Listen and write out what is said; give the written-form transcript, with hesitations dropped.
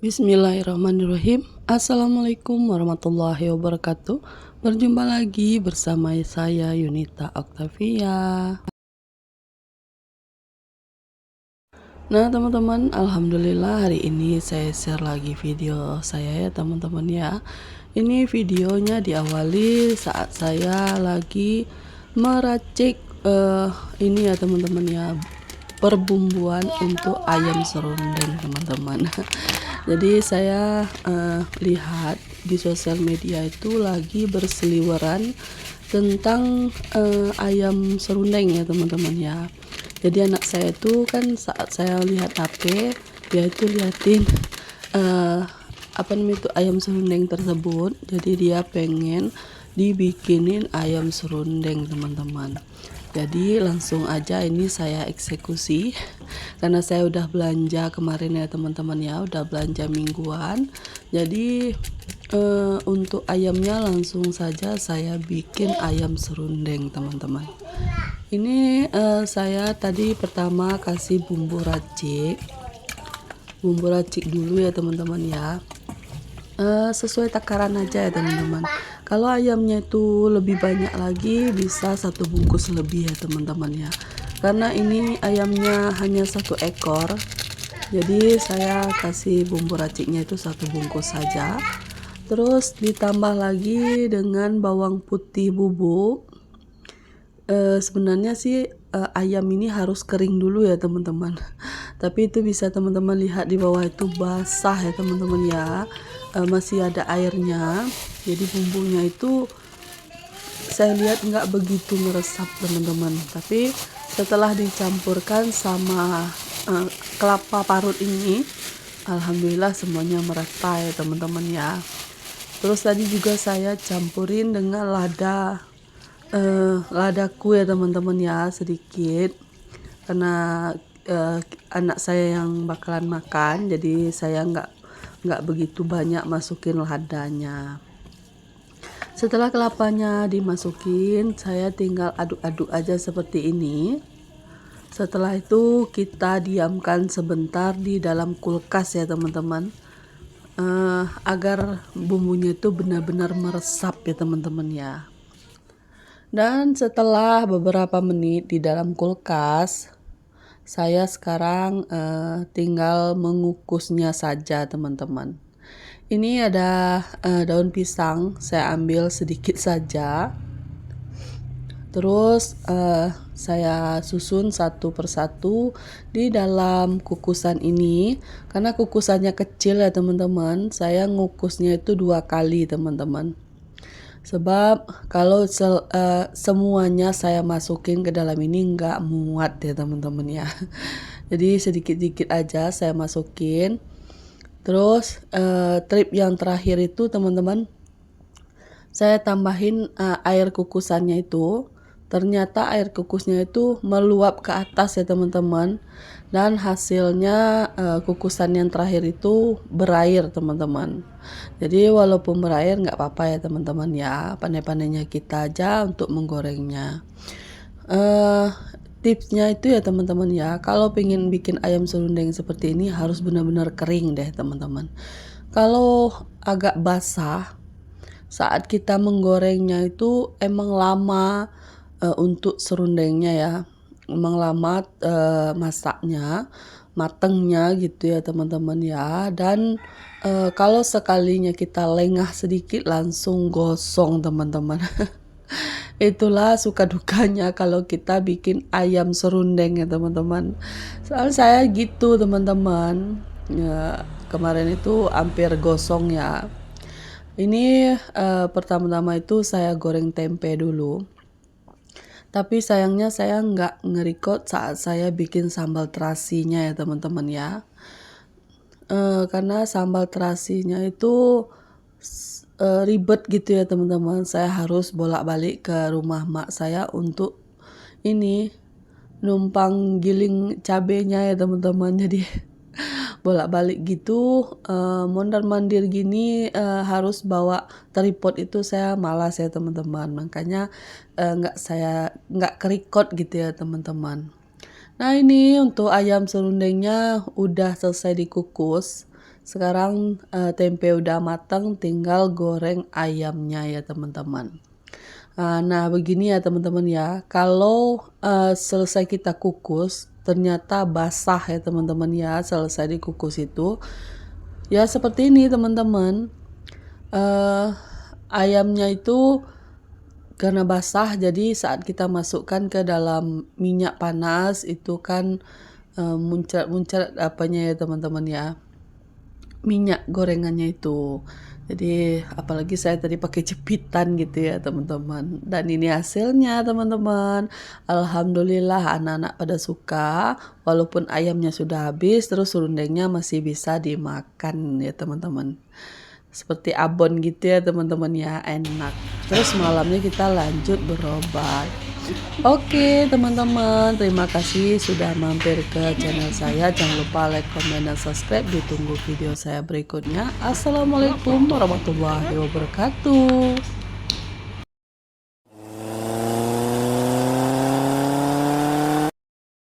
Bismillahirrahmanirrahim. Assalamualaikum warahmatullahi wabarakatuh. Berjumpa lagi bersama saya Yunita Octavia. Nah teman-teman, alhamdulillah hari ini saya share lagi video saya ya teman-teman ya. Ini videonya diawali saat saya lagi meracik ini ya teman-teman ya, perbumbuan untuk ayam serundeng teman-teman. Jadi saya lihat di sosial media itu lagi berseliweran tentang ayam serundeng ya teman-teman ya. Jadi anak saya itu kan saat saya lihat HP, dia itu liatin apa namanya itu ayam serundeng tersebut. Jadi dia pengen dibikinin ayam serundeng teman-teman. Jadi langsung aja ini saya eksekusi karena saya udah belanja kemarin ya teman-teman ya, udah belanja mingguan. Jadi untuk ayamnya langsung saja saya bikin ayam serundeng teman-teman. Ini saya tadi pertama kasih bumbu racik dulu ya teman-teman ya. Sesuai takaran aja ya teman-teman. Kalau ayamnya itu lebih banyak lagi bisa 1 bungkus lebih ya teman-teman ya, karena ini ayamnya hanya 1 ekor. Jadi saya kasih bumbu raciknya itu 1 bungkus saja, terus ditambah lagi dengan bawang putih bubuk. Sebenarnya sih ayam ini harus kering dulu ya teman-teman, tapi itu bisa teman-teman lihat di bawah itu basah ya teman-teman ya, masih ada airnya. Jadi bumbunya itu saya lihat nggak begitu meresap teman-teman, tapi setelah dicampurkan sama kelapa parut ini, alhamdulillah semuanya merata ya teman-teman ya. Terus tadi juga saya campurin dengan ladaku ya teman-teman ya, sedikit karena anak saya yang bakalan makan, jadi saya nggak begitu banyak masukin ladanya. Setelah kelapanya dimasukin, saya tinggal aduk-aduk aja seperti ini. Setelah itu kita diamkan sebentar di dalam kulkas ya teman-teman, agar bumbunya itu benar-benar meresap ya teman-teman ya. Dan setelah beberapa menit di dalam kulkas, saya sekarang tinggal mengukusnya saja teman-teman. Ini ada daun pisang, saya ambil sedikit saja. Terus saya susun satu persatu di dalam kukusan ini. Karena kukusannya kecil ya teman-teman, saya ngukusnya itu 2 kali teman-teman. Sebab kalau semuanya saya masukin ke dalam ini nggak muat ya teman-teman ya. Jadi sedikit-sedikit aja saya masukin. Terus trip yang terakhir itu teman-teman, saya tambahin air kukusannya itu. Ternyata air kukusnya itu meluap ke atas ya teman-teman, dan hasilnya kukusan yang terakhir itu berair teman-teman. Jadi walaupun berair nggak apa-apa ya teman-teman ya, pandai-pandainya kita aja untuk menggorengnya. Tipsnya itu ya teman-teman ya, kalau pengen bikin ayam serundeng seperti ini harus benar-benar kering deh teman-teman. Kalau agak basah saat kita menggorengnya itu emang lama untuk serundengnya ya, emang lama masaknya, matengnya gitu ya teman-teman ya. Dan kalau sekalinya kita lengah sedikit langsung gosong teman-teman. Itulah suka dukanya kalau kita bikin ayam serundeng ya teman-teman. Soal saya gitu teman-teman ya, kemarin itu hampir gosong ya. Ini pertama-tama itu saya goreng tempe dulu. Tapi sayangnya saya nggak nge-record saat saya bikin sambal terasinya ya teman-teman ya. Karena sambal terasinya itu ribet gitu ya teman-teman. Saya harus bolak-balik ke rumah mak saya untuk ini numpang giling cabenya ya teman-teman. Jadi bolak-balik gitu, mondar-mandir gini, harus bawa tripod itu saya malas ya teman-teman, makanya nggak ke-record gitu ya teman-teman. Nah ini untuk ayam serundengnya udah selesai dikukus, Sekarang tempe udah matang, tinggal goreng ayamnya ya teman-teman. Nah begini ya teman-teman ya, kalau selesai kita kukus ternyata basah ya teman-teman ya, selesai dikukus itu ya seperti ini teman-teman. Ayamnya itu karena basah, jadi saat kita masukkan ke dalam minyak panas itu kan muncrat-muncrat apanya ya teman-teman ya, minyak gorengannya itu. Jadi apalagi saya tadi pakai jepitan gitu ya teman-teman. Dan ini hasilnya teman-teman. Alhamdulillah anak-anak pada suka. Walaupun ayamnya sudah habis, terus serundengnya masih bisa dimakan ya teman-teman. Seperti abon gitu ya teman-teman ya, enak. Terus malamnya kita lanjut berobat. Oke teman-teman, terima kasih sudah mampir ke channel saya. Jangan lupa like, komen, dan subscribe. Ditunggu video saya berikutnya. Assalamualaikum warahmatullahi wabarakatuh.